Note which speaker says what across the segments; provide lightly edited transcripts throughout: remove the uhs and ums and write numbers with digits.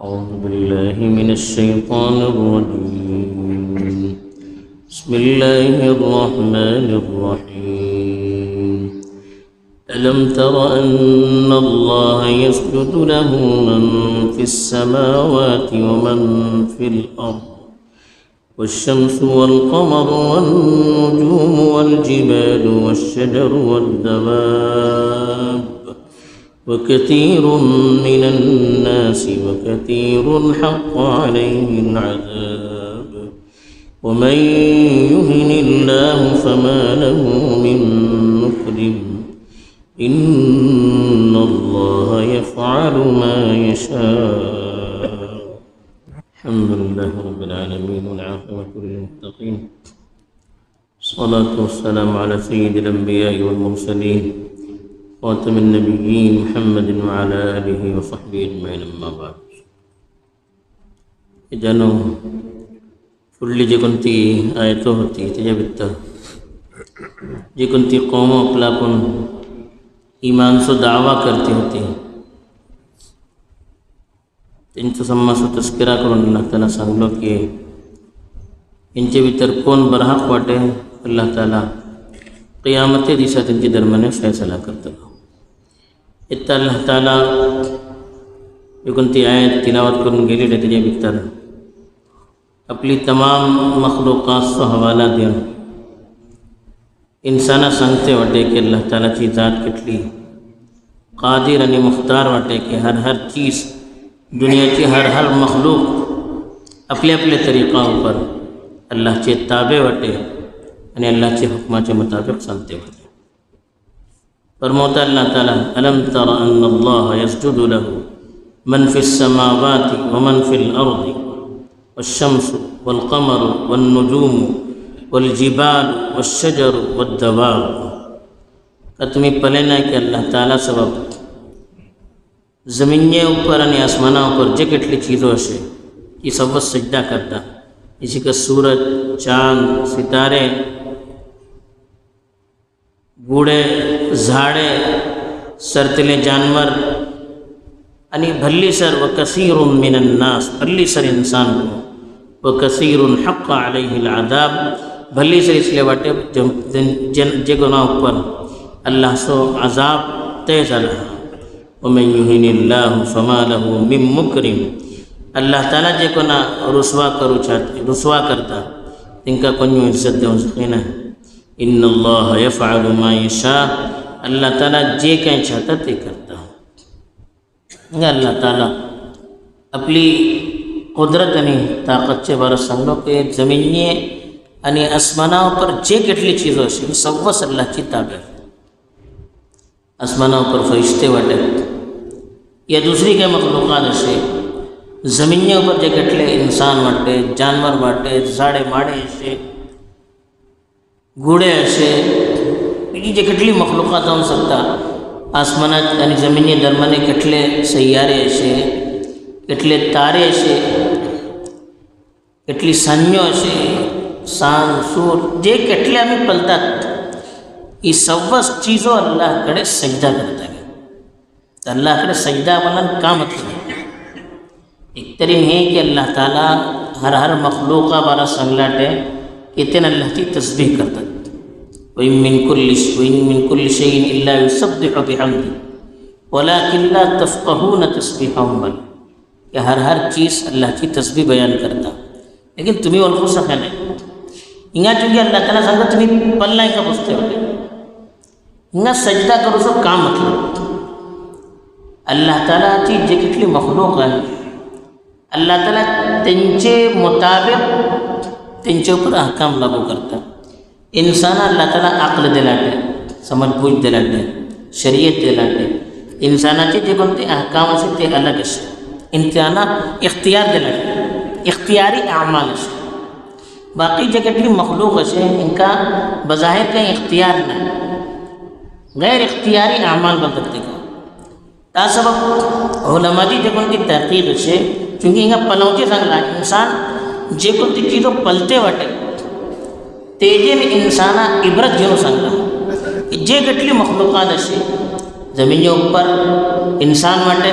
Speaker 1: أعوذ بالله من الشيطان الرجيم بسم الله الرحمن الرحيم ألم تر أن الله يسجد له من في السماوات ومن في الأرض والشمس والقمر والنجوم والجبال والشجر والدواب وكثير من الناس وكثير حق عليه العذاب ومن يهن الله فما له من مكرم إن الله يفعل ما يشاء الحمد لله رب العالمين والعاقبة للمتقين الصلاة والسلام على سيد الأنبياء والمرسلين خاتم النبيين محمد وعلى آله وصحبه أجمعين أما بعد جانو فلی جی کنتی آیتو ہوتی تجا بیتا جی کنتی قوموں اقلاپن ایمان سو دعویٰ کرتی ہوتی انچو سما سو تذکرہ کرن اللہ تعالیٰ سنگلو کہ انچے بیتر کون برحق واٹے اللہ تعالیٰ قیامت دیسا تنچے درمانے فیصلہ کرتا ہو اتنا اللہ تعالیٰ جو کنتی آیت تلاوت کرن گیلی رہتے جے بیتر اپنی تمام مخلوقات سو حوالہ دیا انسانہ سنگتے وٹے کہ اللہ تعالیٰ چی ذات کٹلی قادر یعنی مختار وٹے کہ ہر چیز دنیا کی ہر مخلوق اپنے طریقہ پر اللہ چے تابع وٹے یعنی اللہ چے حکمہ چے مطابق سنتے وٹے فرموتا اللہ تعالیٰ ألم تر أن الله يسجد له من في السماوات ومن في الأرض والشمس والقمر والنجوم والجبال والشجر والدواب تمہیں پلینا کہ اللہ تعالیٰ سبب زمینیں اوپر یعنی آسمانہ اوپر جکٹلی چیزوں سے یہ سب سجدہ کرتا اسی کا سورج چاند ستارے گوڑے زھاڑے سرتلے جانور یعنی بھلی سر وکثیر من الناس بھلی سر انسان کو وکثیر حق علیہ العذاب بھلی سر اس لیے واٹے جے گناہ اوپر اللہ سو عذاب تیز رہا ومن یہن اللہ فما له من مکرم اللہ تعالیٰ جے کو نہ رسوا کرتا ان کا کنیوں عزت دے سکینہ ہے ان اللہ یفعل ما یشاء اللہ تعالیٰ جے کہیں چاہتا تے کرتا ہوں اللہ تعالیٰ اپنی قدرت یعنی طاقت چے بارہ سنگلوں کے زمینی یعنی آسمانوں پر جے کٹلی چیزوں سے سوس اللہ کی تابع آسمانوں پر فرشتے وٹے یا دوسری کے مخلوقات سے زمینوں پر جے کٹلے انسان وٹے جانور وٹے زاڑے ماڑے سے گوڑے ایسے جے کٹلی مخلوقات ہو سکتا آسمانہ یعنی زمینی درمانے کٹلے سیارے ایسے کٹلے تارے ایسے کٹلی سنیوں ایسے سان سور جے کٹلے ہمیں پلتا یہ سوس چیزوں اللہ کڑے سجدہ کرتا ہے اللہ کڑے سجدہ بلن کا مطلب ہے ایک طرح ہے کہ اللہ تعالیٰ ہر مخلوقہ بارا سنگلاٹے کتنے اللہ کی تسبیح کرتا وَإِن مِّن كُلِّ شَيْءٍ إِلَّا يُسَبِّحُ بِحَمْدِهِ وَلَكِنْ لَا تَفْقَهُونَ تَسْبِيحَهُمْ کہ ہر چیز اللہ کی تسبیح بیان کرتا لیکن تمہیں والخو سکھا نہیں انگا چونکہ اللہ تعالیٰ سنگا تمہیں پلنا کا بستے ہوتے انگا سجدہ کرو سو کام مطلب اللہ تعالیٰ چیز جے کتلی مخلوق ہے اللہ تعالیٰ تنچے مطابق تنچے اوپر احکام لاگو کرتا انسان اللہ تعالیٰ عقل دلاتے سمجھ بوجھ دلاتے شریعت دلاتے انسانہ چیز جے کنتے احکام سے تے الگ سے انتہانا اختیار دلاتے اختیاری اعمال سے باقی جگہ کی مخلوق سے ان کا بظاہر کا اختیار نہیں غیر اختیاری اعمال بندتے کا تا سبب علماء جی جب ان کی تحقیق سے چونکہ ان کا پلوچے سنگلا انسان جے کنتی چیزوں پلتے وٹے تیجے میں انسانہ عبرت جنو سنگلا جے گٹلی مخلوقات سے زمینوں اوپر انسان وٹے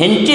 Speaker 1: હેંચે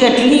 Speaker 1: કેટલી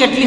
Speaker 1: કેટલી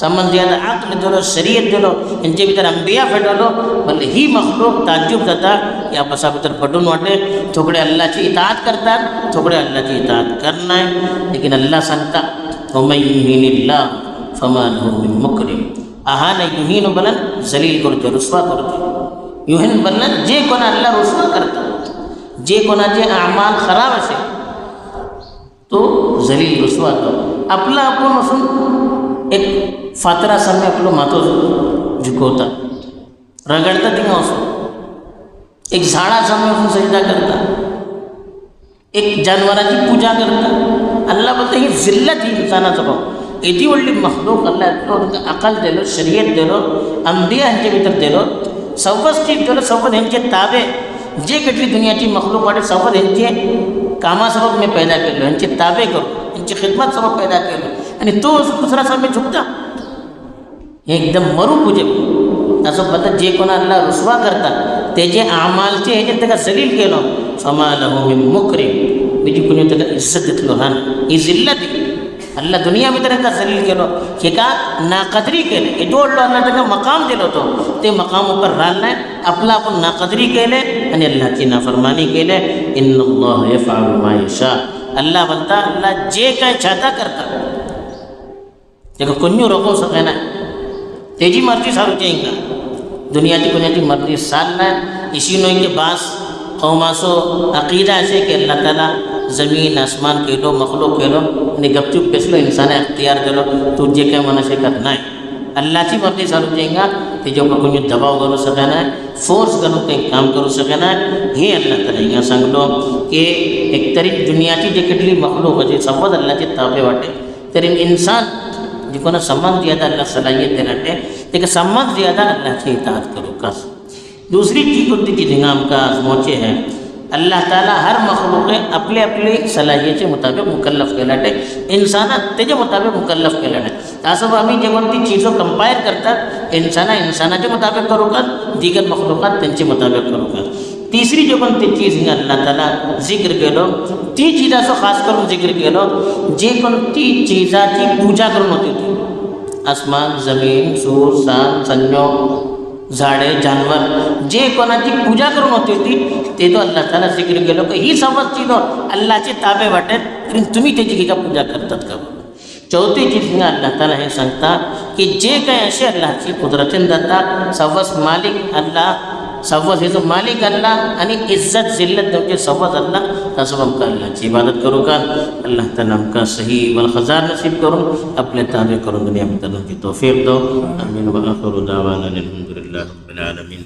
Speaker 1: سمن زیادہ عقل دلو شریعت دلو انچے بھیتر انبیاء پھٹولو بلے ہی مخلوق تعجب دتا یا بسا بھیتر پھٹون واٹے تھوکڑے اللہ چی اطاعت کرتا تھوکڑے اللہ چی اطاعت کرنا ہے لیکن اللہ سنتا وَمَن يُهِنِ اللَّهُ فَمَا لَهُ مِن مُكْرِمٍ آہانا یوہین بلن ذلیل کرتے رسوا کرتے یوہین بلن جے کونا اللہ رسوا کرتا جے کونا جے اعمال خراب سے تو ذلیل رسوا کرتا اپلا اپن اسن ایک فاترہ سمے اپلو ماتو جھکوتا رگڑتا تینگا اسن ایک زھاڑا سمے اسن سجدہ کرتا ایک جانورہ کی پوجا کرتا اللہ بولتے ہیں ذلت ہی انسانہ سبا ایتی ولی مخلوق اللہ عقل دے لو شریعت دے لو انبیاء ہنچے بھیتر دے لو سوّس چیز دے لو سوّس ہنچے تابع جے کٹلی دنیا چی مخلوق واٹے سوّس ہنچے کاما سبب میں پیدا کر لو ہنچے تابع کرو ہنچے خدمت سبب پیدا کر لو یعنی تو اس دوسرا سب میں جھکتا ایک دم مرو پوجے ایسا پتہ جے کونا اللہ رسوا کرتا تیجے اعمال چے ہے جن تکا ذلیل کے لو فما لہو من مکرم بیجی کنیو تکا عزت دتلو ہاں یہ ذلت اللہ دنیا میں طرح کا ذلیل کے لو کہ کہا ناقدری کے لے ادوڑ لو اللہ تکا مقام دے لو تو تے مقام اوپر رالنا ہے اپنا اپن ناقدری کے لے یعنی اللہ کی نافرمانی کے لے ان اللہ یفعل ما یشاء اللہ بلتا اللہ جے کہیں چاہتا کرتا دیکھو کنیو روکو سکینا ہے تیجی مرضی سارو چاہیں گا دنیا کی کنیا کی مرضی سالنا ہے اسی نوئی کے بعض قوماسو عقیدہ ایسے کہ اللہ تعالیٰ زمین آسمان کے لو مخلوق کے لو یعنی گپ چپ پیس لو انسان اختیار دے لو تو جے کہ منشے کرنا ہے اللہ کی مرضی سارو چاہیں گا تیجو کو کنیو دباؤ کرو سکینا ہے فورس کرو کہیں کام کرو سکینا ہے یہ اللہ تعالیٰ یہاں سنگ لو کہ ایک طریق دنیا کی جے کٹلی مخلوق ہے سبت اللہ کی تابع واٹے ترین انسان جی کو نا سمان زیادہ اللہ صلاحیت دے رہتے لیکن سمان زیادہ اللہ سے اطاعت کرو کس دوسری چیز ہوتی کی دنگام کا موچے ہے اللہ تعالیٰ ہر مخلوق اپنے اپنے صلاحیت کے مطابق مکلف کے لٹے انسانات تیجے مطابق مکلف کے لٹے تاسب ہمیں جب انتی چیزوں کمپائر کرتا انسانہ کے مطابق کرو گا دیگر مخلوقات تنچے مطابق کرو گا تیسری جو کنتی چیز ہیں اللہ تعالیٰ ذکر کے لو تی چیزہ سو خاص کروں ذکر کے لو جے کنتی چیزہ کی پوجا کروں ہوتی تھی آسمان زمین سور سان سنجو زاڑے جانور جے کونا کی پوجا کروں ہوتی تھی تے تو اللہ تعالیٰ ذکر کے لو کہ ہی سمجھ چیزوں اللہ چے تابع بٹے لیکن تمہیں تے جی کا پوجا کرتا تھا چوتھی چیز میں اللہ تعالیٰ ہے سنگتا کہ جے کہیں ایسے اللہ کی قدرتیں دتا سوس مالک اللہ سوس ہے تو مالک اللہ یعنی عزت ذلت دو کے سوس اللہ تاسب ہم کا اللہ کی عبادت کرو گا اللہ تعالیٰ ہم کا صحیح والخزار نصیب کروں اپنے تابع کروں دنیا میں تعالیٰ کی توفیق دو آمین و آخر دعوانا الحمدللہ رب العالمین.